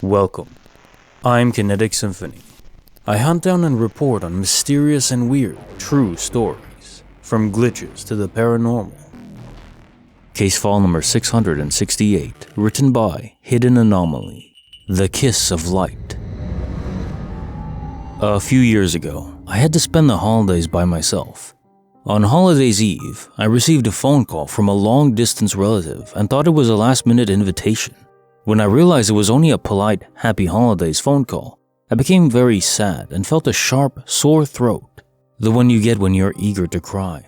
Welcome. I'm Kinetic Symphony. I hunt down and report on mysterious and weird, true stories, from glitches to the paranormal. Case file number 668, written by Hidden Anomaly, The Kiss of Light. A few years ago, I had to spend the holidays by myself. On Holidays Eve, I received a phone call from a long-distance relative and thought it was a last-minute invitation. When I realized it was only a polite, happy holidays phone call, I became very sad and felt a sharp, sore throat, the one you get when you're eager to cry.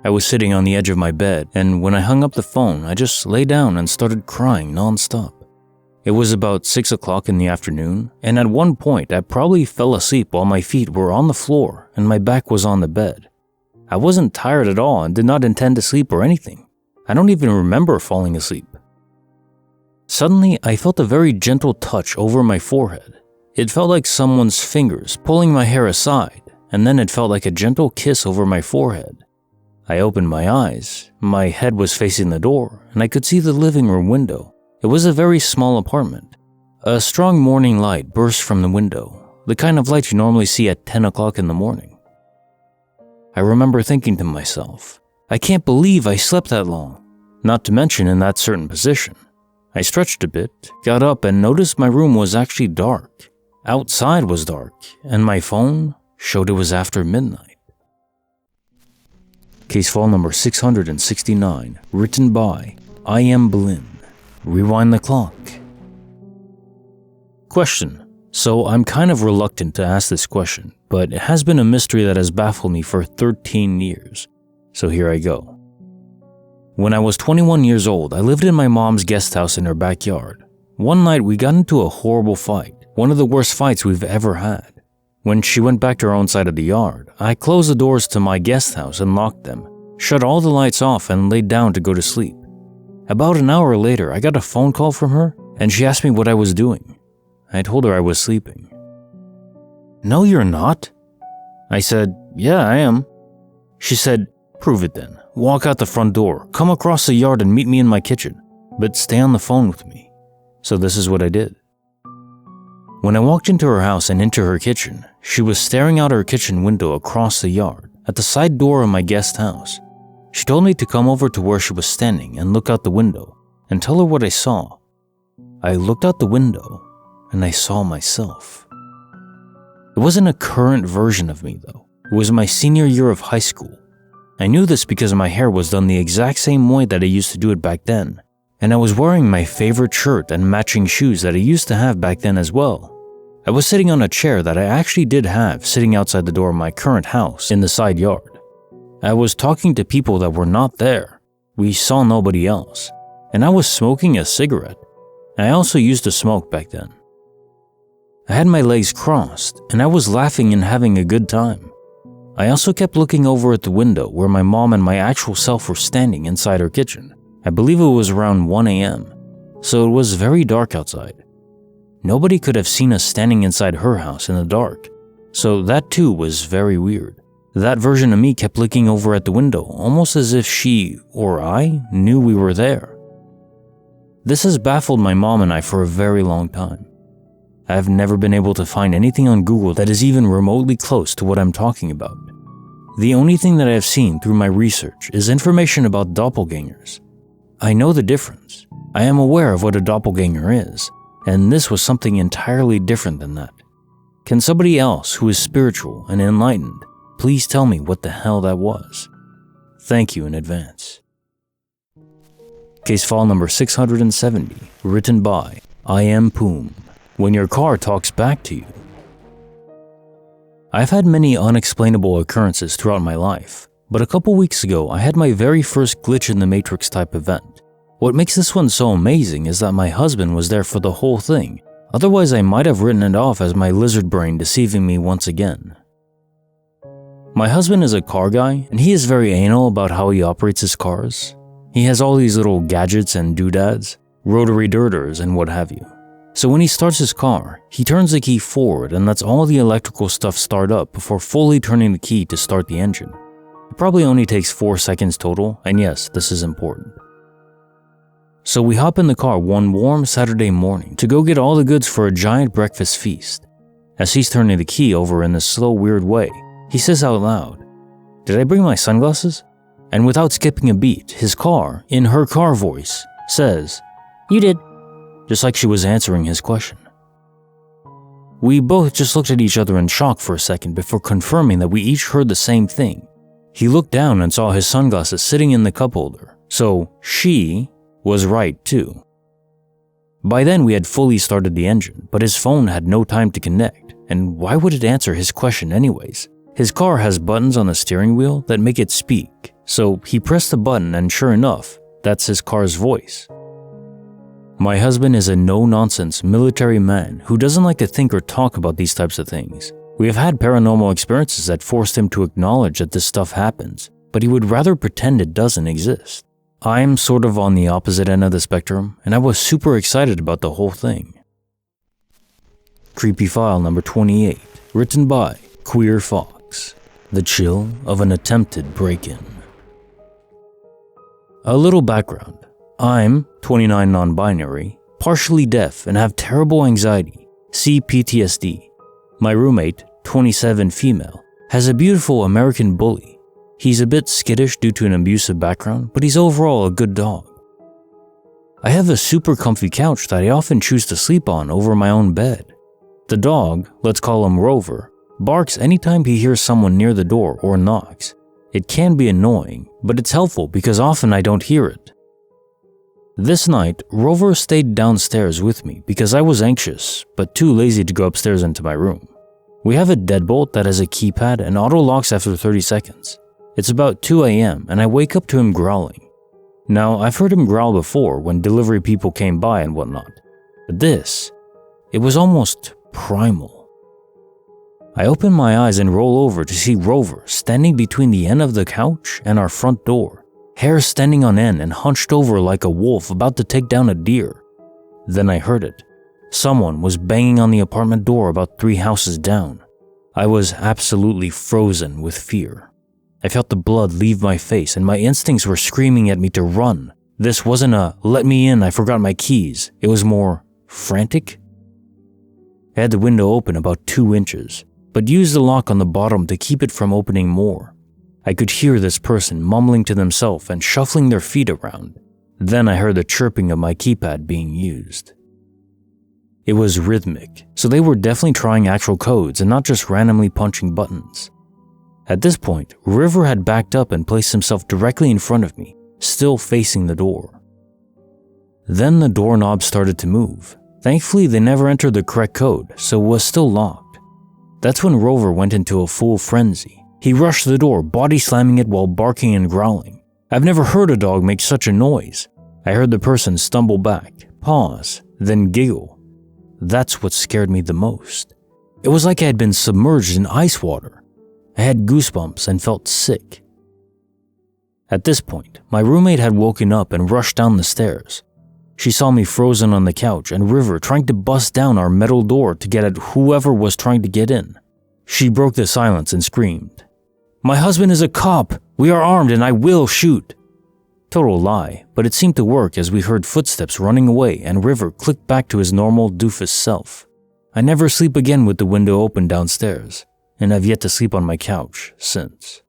I was sitting on the edge of my bed, and when I hung up the phone, I just lay down and started crying nonstop. It was about 6 o'clock in the afternoon, and at one point I probably fell asleep while my feet were on the floor and my back was on the bed. I wasn't tired at all and did not intend to sleep or anything. I don't even remember falling asleep. Suddenly, I felt a very gentle touch over my forehead. It felt like someone's fingers pulling my hair aside, and then it felt like a gentle kiss over my forehead. I opened my eyes. My head was facing the door, and I could see the living room window. It was a very small apartment. A strong morning light burst from the window, the kind of light you normally see at 10 o'clock in the morning. I remember thinking to myself, I can't believe I slept that long, not to mention in that certain position. I stretched a bit, got up, and noticed my room was actually dark. Outside was dark, and my phone showed it was after midnight. Case file number 669, written by IamBLynn. Rewind the clock. Question. So I'm kind of reluctant to ask this question, but it has been a mystery that has baffled me for 13 years. So here I go. When I was 21 years old, I lived in my mom's guest house in her backyard. One night we got into a horrible fight, one of the worst fights we've ever had. When she went back to her own side of the yard, I closed the doors to my guest house and locked them, shut all the lights off, and laid down to go to sleep. About an hour later, I got a phone call from her, and she asked me what I was doing. I told her I was sleeping. "No, you're not." I said, "Yeah, I am." She said, "Prove it then. Walk out the front door, come across the yard and meet me in my kitchen, but stay on the phone with me." So this is what I did. When I walked into her house and into her kitchen, she was staring out her kitchen window across the yard at the side door of my guest house. She told me to come over to where she was standing and look out the window and tell her what I saw. I looked out the window and I saw myself. It wasn't a current version of me though. It was my senior year of high school. I knew this because my hair was done the exact same way that I used to do it back then, and I was wearing my favorite shirt and matching shoes that I used to have back then as well. I was sitting on a chair that I actually did have sitting outside the door of my current house in the side yard. I was talking to people that were not there. We saw nobody else, and I was smoking a cigarette. I also used to smoke back then. I had my legs crossed, and I was laughing and having a good time. I also kept looking over at the window where my mom and my actual self were standing inside her kitchen. I believe it was around 1 a.m., so it was very dark outside. Nobody could have seen us standing inside her house in the dark, so that too was very weird. That version of me kept looking over at the window, almost as if she, or I, knew we were there. This has baffled my mom and I for a very long time. I've never been able to find anything on Google that is even remotely close to what I'm talking about. The only thing that I have seen through my research is information about doppelgangers. I know the difference. I am aware of what a doppelganger is, and this was something entirely different than that. Can somebody else who is spiritual and enlightened please tell me what the hell that was? Thank you in advance. Case file number 670, written by Iampoom. When your car talks back to you. I've had many unexplainable occurrences throughout my life, but a couple weeks ago I had my very first glitch in the Matrix type event. What makes this one so amazing is that my husband was there for the whole thing, otherwise I might have written it off as my lizard brain deceiving me once again. My husband is a car guy, and he is very anal about how he operates his cars. He has all these little gadgets and doodads, rotary dirters and what have you. So when he starts his car, he turns the key forward and lets all the electrical stuff start up before fully turning the key to start the engine. It probably only takes 4 seconds total, and yes, this is important. so we hop in the car one warm Saturday morning to go get all the goods for a giant breakfast feast. As he's turning the key over in this slow, weird way, he says out loud, "Did I bring my sunglasses?" And without skipping a beat, his car, in her car voice, says, "You did," just like she was answering his question. We both just looked at each other in shock for a second before confirming that we each heard the same thing. He looked down and saw his sunglasses sitting in the cup holder, so she was right too. By then we had fully started the engine, but his phone had no time to connect, and why would it answer his question anyways? His car has buttons on the steering wheel that make it speak, so he pressed the button and sure enough, that's his car's voice. My husband is a no-nonsense military man who doesn't like to think or talk about these types of things. We have had paranormal experiences that forced him to acknowledge that this stuff happens, but he would rather pretend it doesn't exist. I'm sort of on the opposite end of the spectrum, and I was super excited about the whole thing. Creepy file number 28, written by Queer Fox. The chill of an attempted break-in. A little background. I'm 29 non-binary, partially deaf, and have terrible anxiety, see PTSD. My roommate, 27 female, has a beautiful American bully. He's a bit skittish due to an abusive background, but he's overall a good dog. I have a super comfy couch that I often choose to sleep on over my own bed. The dog, let's call him Rover, barks anytime he hears someone near the door or knocks. It can be annoying, but it's helpful because often I don't hear it. This night, Rover stayed downstairs with me because I was anxious, but too lazy to go upstairs into my room. We have a deadbolt that has a keypad and auto locks after 30 seconds. It's about 2 a.m. and I wake up to him growling. Now, I've heard him growl before when delivery people came by and whatnot, but this, it was almost primal. I open my eyes and roll over to see Rover standing between the end of the couch and our front door. Hair standing on end and hunched over like a wolf about to take down a deer. Then I heard it. Someone was banging on the apartment door about 3 houses down. I was absolutely frozen with fear. I felt the blood leave my face and my instincts were screaming at me to run. This wasn't a "let me in, I forgot my keys." It was more frantic. I had the window open about 2 inches, but used the lock on the bottom to keep it from opening more. I could hear this person mumbling to themselves and shuffling their feet around. Then I heard the chirping of my keypad being used. It was rhythmic, so they were definitely trying actual codes and not just randomly punching buttons. At this point, River had backed up and placed himself directly in front of me, still facing the door. Then the doorknob started to move. Thankfully, they never entered the correct code, so it was still locked. That's when Rover went into a full frenzy. He rushed the door, body slamming it while barking and growling. I've never heard a dog make such a noise. I heard the person stumble back, pause, then giggle. That's what scared me the most. It was like I had been submerged in ice water. I had goosebumps and felt sick. At this point, my roommate had woken up and rushed down the stairs. She saw me frozen on the couch and River trying to bust down our metal door to get at whoever was trying to get in. She broke the silence and screamed, "My husband is a cop! We are armed and I will shoot!" Total lie, but it seemed to work as we heard footsteps running away and River clicked back to his normal doofus self. I never sleep again with the window open downstairs, and I've yet to sleep on my couch since.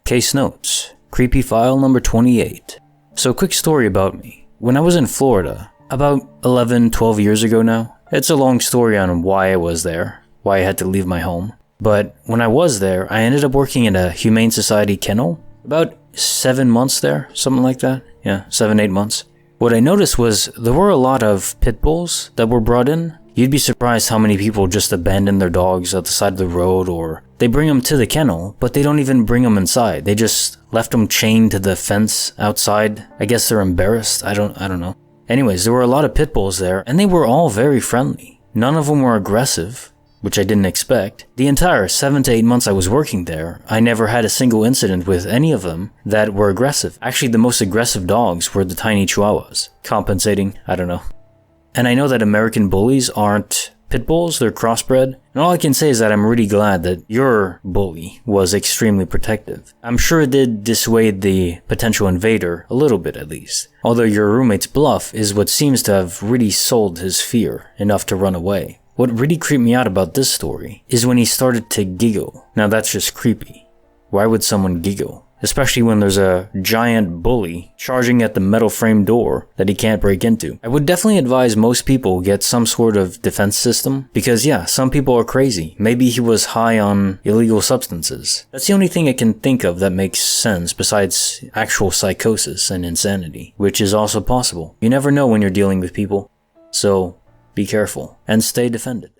Case notes, creepy file number 28. So quick story about me. When I was in Florida, about 11, 12 years ago now, it's a long story on why I was there, why I had to leave my home. But when I was there, I ended up working at a Humane Society kennel. About 7 months there, something like that. Yeah, 7, 8 months. What I noticed was there were a lot of pit bulls that were brought in. You'd be surprised how many people just abandon their dogs at the side of the road, or they bring them to the kennel, but they don't even bring them inside. They just left them chained to the fence outside. I guess they're embarrassed. I don't know. Anyways, there were a lot of pit bulls there, and they were all very friendly. None of them were aggressive, which I didn't expect. The entire 7 to 8 months I was working there, I never had a single incident with any of them that were aggressive. Actually, the most aggressive dogs were the tiny chihuahuas. Compensating, I don't know. And I know that American bullies aren't pit bulls, they're crossbred. And all I can say is that I'm really glad that your bully was extremely protective. I'm sure it did dissuade the potential invader, a little bit at least. Although your roommate's bluff is what seems to have really sold his fear enough to run away. What really creeped me out about this story is when he started to giggle. Now that's just creepy. Why would someone giggle? Especially when there's a giant bully charging at the metal frame door that he can't break into. I would definitely advise most people get some sort of defense system because yeah, some people are crazy. Maybe he was high on illegal substances. That's the only thing I can think of that makes sense besides actual psychosis and insanity, which is also possible. You never know when you're dealing with people, so be careful and stay defended.